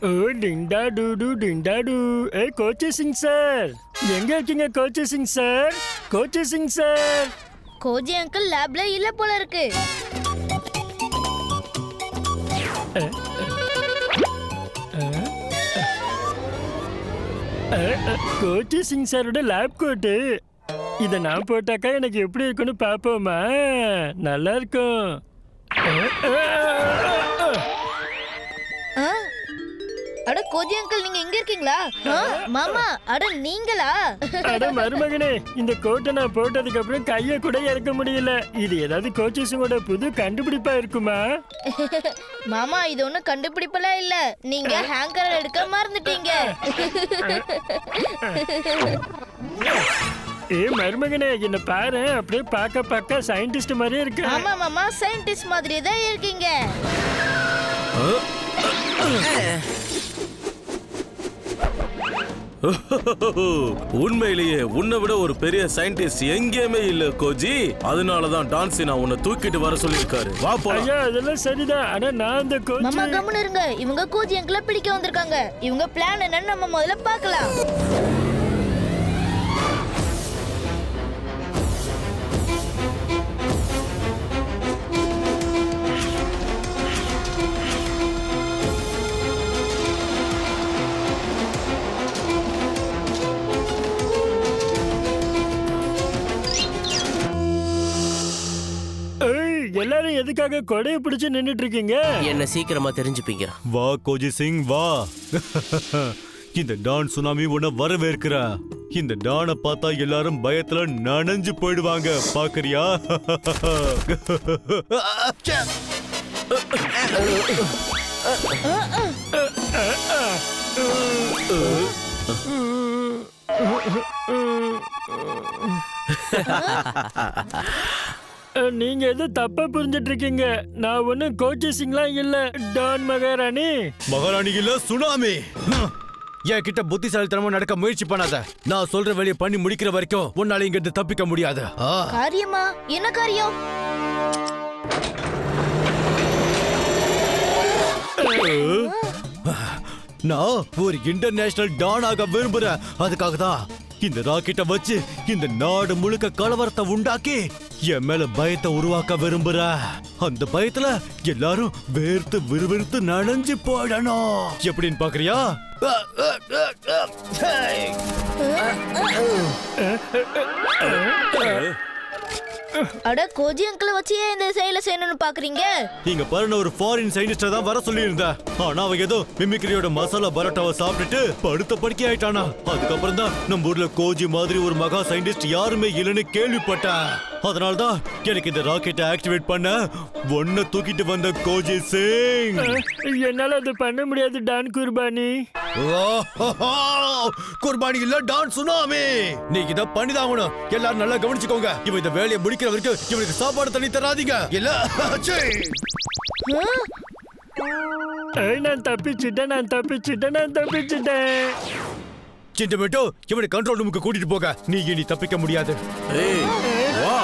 ஓ டிண்டா டூடு டிண்டா டூ. கோச்சி சிங் சார், எங்க இருக்கீங்க கோச்சி சிங் சார்? கோச்சி சிங் சார். கோஜி அங்கிள் லேப்ல இல்ல போல இருக்கு. கோச்சி சிங் சாரோட லேப் கோட்டு. இதை நான் போட்டாக்கா எனக்கு எப்படி இருக்குன்னு பாப்போமா? நல்லா இருக்கும். அட கோஜி அங்கிள் நீங்க எங்க இருக்கீங்களா? மாமா அட நீங்களா? அட மருமகனே, இந்த கோட்டை நான் போட்டதுக்கு அப்புறம் கைய கூட இறக்க முடியல. இது ஏதாவது கோச்சிஸோட புது கண்டுபிடிப்பா இருக்குமா? மாமா இது ஒண்ணும் கண்டுபிடிப்பெல்லாம் இல்ல, நீங்க ஹேங்கர் எடுக்க மறந்துட்டீங்க. மருமகனே என்ன பாரு, அப்படியே பார்க்க சயின்டிஸ்ட் மாதிரியே இருக்கு. ஆமா மாமா, சயின்டிஸ்ட் மாதிரியே தான் இருக்கீங்க. உண்மையிலேயே உன்னை விட ஒரு பெரிய சயின்டிஸ்ட் எங்கேயுமே இல்ல கோஜி. அதனாலதான் டான்சி நான் உன்னை தூக்கிட்டு வர சொல்லிருக்காரு. வா போலாம். ஐயா அதெல்லாம் சரிதான். ஆனா நான் அந்த கோச்சி. மாமா கம்முன்னு இருங்க, இவங்க கோஜி அங்கிள பிடிக்க வந்திருக்காங்க. இவங்க பிளான் என்னன்னு நம்ம முதல்ல பார்க்கலாம். எல்லாரும் எதுக்காக கொடையை பிடிச்சு நின்னுட்டு இருக்கீங்க? என்ன சீக்கிரமா தெரிஞ்சுப்பீங்க. வா கோஜி சிங் வா. இந்த டான் சுனாமி உன்னை வரவேற்கிறா. இந்த டானை பார்த்தா எல்லாரும் பயத்துல நனைஞ்சு போயிடுவாங்க. பாக்குறியா? நீங்க எது தப்பா புரிஞ்சிட்டு இருக்கீங்க. நான் ஒன்னும் கோச்சி சிங்லாம் இல்ல, டான் மகாராணி. மகாராணி இல்ல, சுனாமி. என் கிட்ட புத்திசாலித்தனமா நடக்க முயற்சி பண்ணாத. நான் சொல்ற வேலையை பண்ணி முடிக்கிற வரைக்கும் உன்னால இங்க இருந்து தப்பிக்க முடியாது. காரியமா? என்ன காரியம்? நான் ஒரு இன்டர்நேஷனல் டான் ஆக விரும்புறேன். அதுக்காக தான் இந்த ராக்கெட்டை வச்சு இந்த நாடு முழுக்க கலவரத்தை உண்டாக்கி என் மேல பயத்தை உருவாக்க விரும்புற. அந்த பயத்துல எல்லாரும் வேர்த்து விறுவிறுத்து நனைஞ்சு போயிடணும். எப்படின்னு பாக்குறியா? அட கோஜி அங்கிள வச்சு ஏன் இந்த செயலை செய்யணும்னு பாக்குறீங்க? இங்க பாருங்க, ஒரு ஃபாரின் சயின்டிஸ்ட தான் வர சொல்லி இருந்தா. ஆனா அவன் ஏதோ மிமிக்ரியோட மசாலா பரோட்டாவை சாப்பிட்டுட்டு படுத்த படுக்கை ஆயிட்டானா. அதுக்கப்புறம் தான் நம்ம ஊர்ல கோஜி மாதிரி ஒரு மகா சயின்டிஸ்ட் யாருமே இல்லைன்னு கேள்விப்பட்டேன். அதனாலதான் எனக்கு இந்த ராக்கெட்டை ஆக்டிவேட் பண்ண ஒன்ன தூக்கிட்டு வந்த கோஜி சிங். என்னால அது பண்ண முடியாது டான் குர்பானி. குர்பானி இல்ல, டான் சுனாமி. நீங்க இத பண்ணிதாகணும். எல்லாரும் நல்லா கவனிச்சுக்கோங்க. இவன் இந்த வேலையை முடிக்கிற வரைக்கும் இவனுக்கு சாப்பாடு தண்ணி தராதீங்க. இல்ல நான் தப்பிச்சிட்டேன். சிண்டமேட்டோ, இவனை கண்ட்ரோல் ரூமுக்கு கூட்டிட்டு போக. நீ இனி தப்பிக்க முடியாது. வா.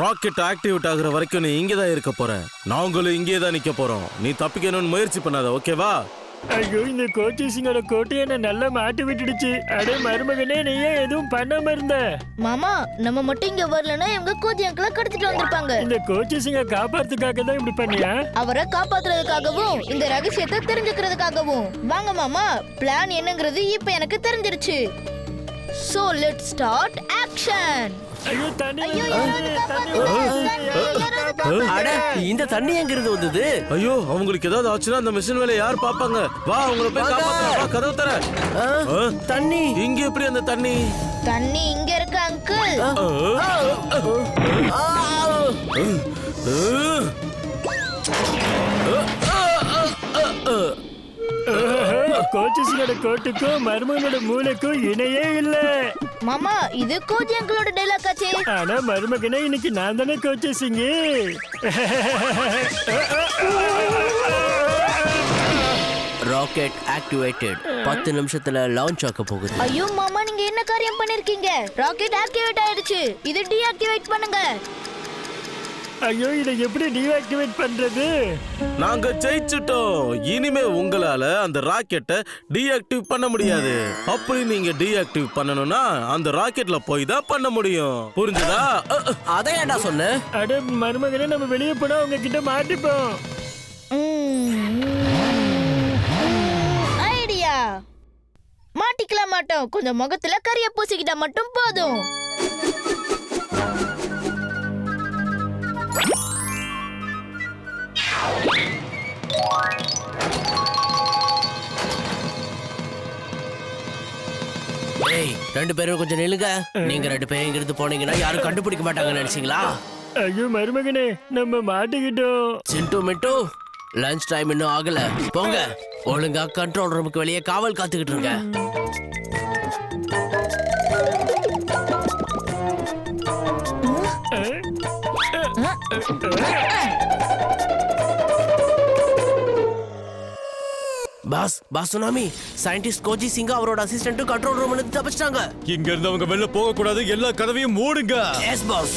ராக்கெட் ஆக்டிவேட் ஆகுற வரைக்கும் நீ இங்கதான் இருக்க போற. நாங்களும் இங்கே தான் நிக்க போறோம். நீ தப்பிக்கணும்னு முயற்சி பண்ணாத, ஓகேவா? ஐயோ, இந்த கோச்சி சிங்கோட கோட்டை என்ன நல்லா மாட்டி விட்டுடுச்சு. அடே மருமகனே, நீ ஏன் எதுவும் பண்ணாம இருந்த? மாமா நம்ம மட்டும் இங்க வரலன்னா இவங்க கோஜி அங்கிள கடத்திட்டு வந்திருப்பாங்க. இந்த கோச்சி சிங்க காப்பாத்துறதுக்காக தான் இப்படி பண்ணியா? அவரை காப்பாத்துறதுக்காகவும் இந்த ரகசியத்தை தெரிஞ்சுக்கிறதுக்காகவும். வாங்க மாமா, பிளான் என்னங்கிறது இப்ப எனக்கு தெரிஞ்சிருச்சு. So let's start action. ஐயோ தண்ணி அட இந்த தண்ணி எங்கிருந்து வந்தது? ஐயோ, அவங்களுக்கு ஏதாவது ஆச்சுன்னா அந்த மிஷின் வேலை யார் பாப்பாங்க? வா, அவங்கள போய் காப்பாத்தலாம். வா, கதவு தர. தண்ணி இங்க எப்படி அந்த தண்ணி? தண்ணி இங்க இருக்கு அங்கிள். கோச்சி சிங்கோட கோட்டுக்கும் மருமகனோட மூளைக்கும் இணையே இல்ல. மாமா இது கோஜி அங்கிளோட டைலாக் ஆச்சே. ஆனா மருமகனே, இன்னைக்கு நான் தானே கோச்சி சிங்கு. ராக்கெட் ஆக்டிவேட்டட் 10 நிமிஷத்துல லான்ச் ஆக போகுது. ஐயோ மாமா, நீங்க என்ன காரியம் பண்ணிருக்கீங்க? ராக்கெட் ஆக்டிவேட் ஆயிடுச்சு. இது டீஆக்டிவேட் பண்ணுங்க. ஐயோ, இதை எப்படி டீஆக்டிவேட் பண்றது? நாங்க ஜெயிச்சுட்டோம். இனிமே உங்களால அந்த ராக்கெட்டை டீஆக்டிவ் பண்ண முடியாது. அப்படி நீங்க டீஆக்டிவ் பண்ணணும்னா அந்த ராக்கெட்ல போய் தான் பண்ண முடியும். புரிஞ்சுதா? அதை ஏன்டா சொன்ன? அட மருமகனே, நம்ம வெளியே போனா அவங்க கிட்ட மாட்டிப்போம். ஐடியா. மாட்டிக்கலாம் மாட்டோம். கொஞ்சம் முகத்துல கரிய பூசிக்கிட்டா மட்டும் போதும். ஏய், 2 பேரும் கொஞ்சம் நில்லுங்க. நீங்க 2 பேரும் இங்க இருந்து போனீங்கன்னா யாரும் கண்டுபிடிக்க மாட்டாங்கன்னு நினைச்சீங்களா? ஐயோ மருமகனே, நம்ம மாட்டிக்கிட்டோம். சிண்டு மிண்டு, லஞ்ச் டைம் இன்னும் ஆகல. போங்க, ஒழுங்கா கண்ட்ரோல் ரூமுக்கு வெளியே காவல் காத்துக்கிட்டு இருங்க. Boss tsunami, scientist Koji Singh அவரோட அசிஸ்டன்ட் கண்ட்ரோல் ரூம்ல இருந்து தப்பிச்சிட்டாங்க. இங்க இருந்து அவங்க வெளில போக கூடாது. எல்லா கதவையும் மூடுங்க. Yes boss.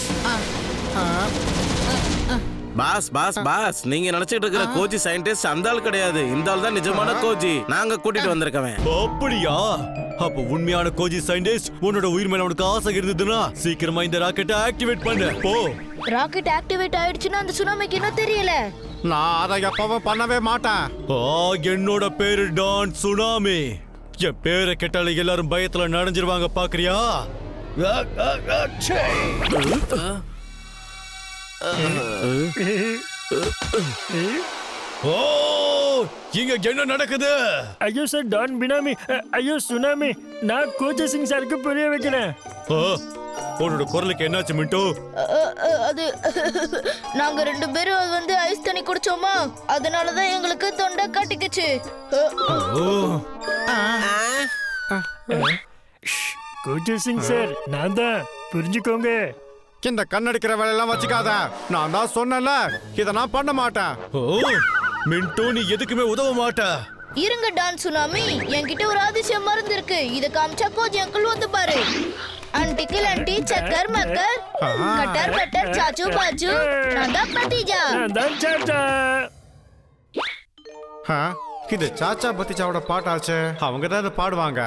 Boss boss boss, நீங்க நினைச்சிட்டு இருக்கிற கோஜி சயின்டிஸ்ட் அந்த ஆள் கிடையாது. இந்த ஆள் தான் நிஜமான கோஜி. நாங்க கூட்டிட்டு வந்திருக்கவன். அப்படியா? அப்ப உண்மையான கோஜி சயின்டிஸ்ட் உன்னோட உயிர் மேல உனக்கு ஆசை இருந்ததுன்னா சீக்கிரமா இந்த ராக்கெட்டை ஆக்டிவேட் பண்ணு. போ. ராக்கெட் ஆக்டிவேட் ஆயிடுச்சுன்னா அந்த சுனாமிக்கு இன்னும் தெரியல. நான் அதை எப்பவும் பண்ணவே மாட்டேன். என்னோட பேரு டான் சுனாமி. என் பேரை கேட்டாலே எல்லாரும் பயத்துல நனைஞ்சிருவாங்க. பாக்குறியா? ஓ, இங்க என்ன நடக்குது? ஐயோ சார், டான் பினாமி. ஐயோ சுனாமி, நான் கோச்ச சிங் சாருக்கு புரிய வைக்கிறேன். உன்னோட குரலுக்கு என்னாச்சு மிண்டு? அது நாங்க 2 பேரும் வந்து ஐஸ் தண்ணி குடிச்சோமா, அதனாலதான் எங்களுக்கு தொண்டை கட்டிக்குச்சு. கோச்ச சிங் சார், நான் தான். புரிஞ்சுக்கோங்க. இந்த கண்ணடிக்கிற வேலையெல்லாம் வச்சுக்காத. நான் தான் சொன்னல, இத நான் பண்ண மாட்டேன். மிண்டு, நீ எதுக்குமே உதவ மாட்ட. இருங்க டான் சுனாமி, என்கிட்ட ஒரு அதிசய மருந்து இருக்கு. இத காமிச்சா கோஜி அங்கிள் வந்து பாரு. ஆன்டிக்கில் ஆன்டி, சக்கர் மக்கர், கட்டர் கட்டர், சாச்சு பாச்சு, நான் தான் பத்திஜா. நான் தான் சாச்சா. இது சாச்சா பத்திச்சாவோட பாட்டாச்சு. அவங்க தான் இதை பாடுவாங்க.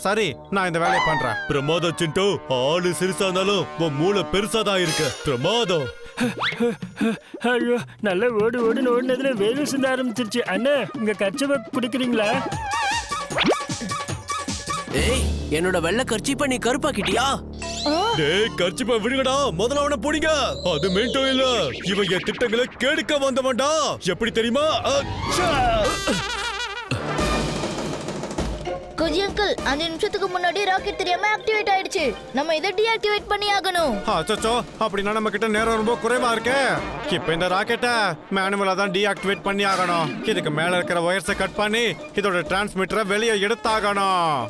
சரி, நான் இந்த வேலையை பண்றேன். பிரமாதம் சிண்டு. ஆளு சிறுசா இருந்தாலும் உன் மூளை பெருசா தான் இருக்கு. பிரமாதம். ஐயோ, நல்லா ஓடு ஓடுன்னு ஓடினதுல வேலை சிந்த ஆரம்பிச்சிருச்சு. அண்ணா, இங்க கச்சவை பிடிக்கிறீங்களா? ஏய், என்னோட வெள்ளை கர்ச்சீப்பை நீ கருப்பாக்கிட்டியா? டேய், கர்ச்சிப்பை விடுங்கடா. முதல்ல அவனை பிடிங்க. அது மிண்டு இல்ல, இவன் என் திட்டங்களை கெடுக்க வந்தவன்டா. எப்படி தெரியுமா? கோஜி அங்கிள், 5 நிமிஷத்துக்கு முன்னாடி ராக்கெட் தெரியாம ஆக்டிவேட் ஆயிடுச்சு. நம்ம இதை டீஆக்டிவேட் பண்ணி ஆகணும். அச்சோ, அப்படின்னா நம்ம கிட்ட நேரம் ரொம்ப குறைவா இருக்கு. இப்ப இந்த ராக்கெட்டை மேனுவலா தான் டீஆக்டிவேட் பண்ணி ஆகணும். இதுக்கு மேல இருக்கிற ஒயர்ஸை கட் பண்ணி இதோட டிரான்ஸ்மிட்டரை வெளியே எடுத்தாகணும்.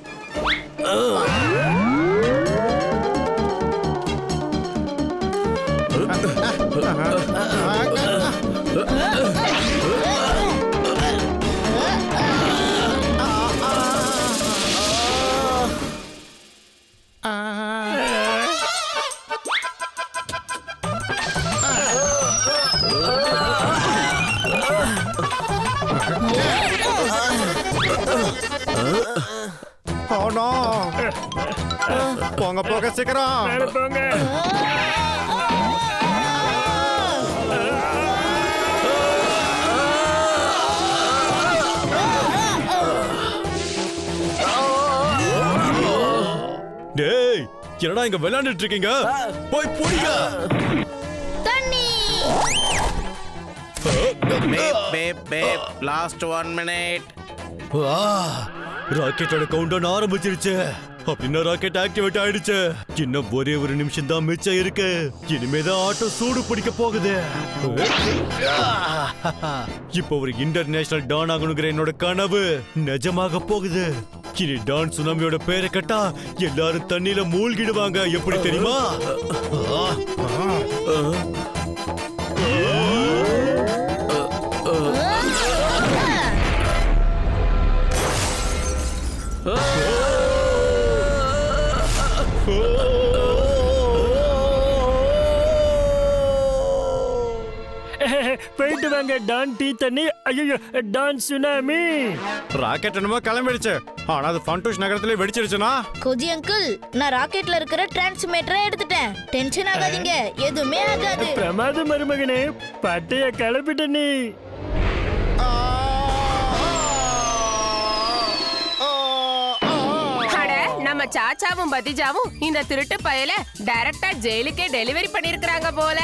போங்க போக சீக்கிரம். மேல போங்க. டேய், என்னடா இங்க விளையாண்டுட்டு இருக்கீங்க? போய் புடிங்க. தண்ணி. Last 1 minute. ராக்கெட்டோட கவுண்டவுன் ஆரம்பிச்சிருச்சு. அப்படின்னா ராக்கெட் ஆக்டிவேட் ஆயிடுச்சு. இன்னும் ஒரே ஒரு நிமிஷம் தான் மிச்சம் இருக்கு. இனிமேதான் ஆட்டோ சூடு பிடிக்க போகுது. இப்போ ஒரு இன்டர்நேஷனல் டான் ஆகணுங்கிற என்னோட கனவு நிஜமாக போகுது. இனி டான் சுனாமியோட பேரை கேட்டா எல்லாரும் தண்ணியில மூழ்கிடுவாங்க. எப்படி தெரியுமா? போயிட்டு வாங்க டான் டீ தண்ணி. ஐயோ டான் சுனாமி. ராக்கெட் என்னமோ கிளம்பிடுச்சு, ஆனா அது ஃபண்டூஷ் நகரத்திலே வெடிச்சிருச்சுனா? கோஜி அங்கிள், நான் ராக்கெட்ல இருக்கிற டிரான்ஸ்மிட்டரை எடுத்துட்டேன். டென்ஷன் ஆகாதீங்க, எதுவுமே ஆகாது. பிரமாத மருமகனே, பட்டைய கிளப்பிட்ட நீ. நம்ம சாச்சாவும் பத்திஜாவும் இந்த திருட்டு பயல டைரக்டா ஜெயிலுக்கே டெலிவரி பண்ணிருக்காங்க போல.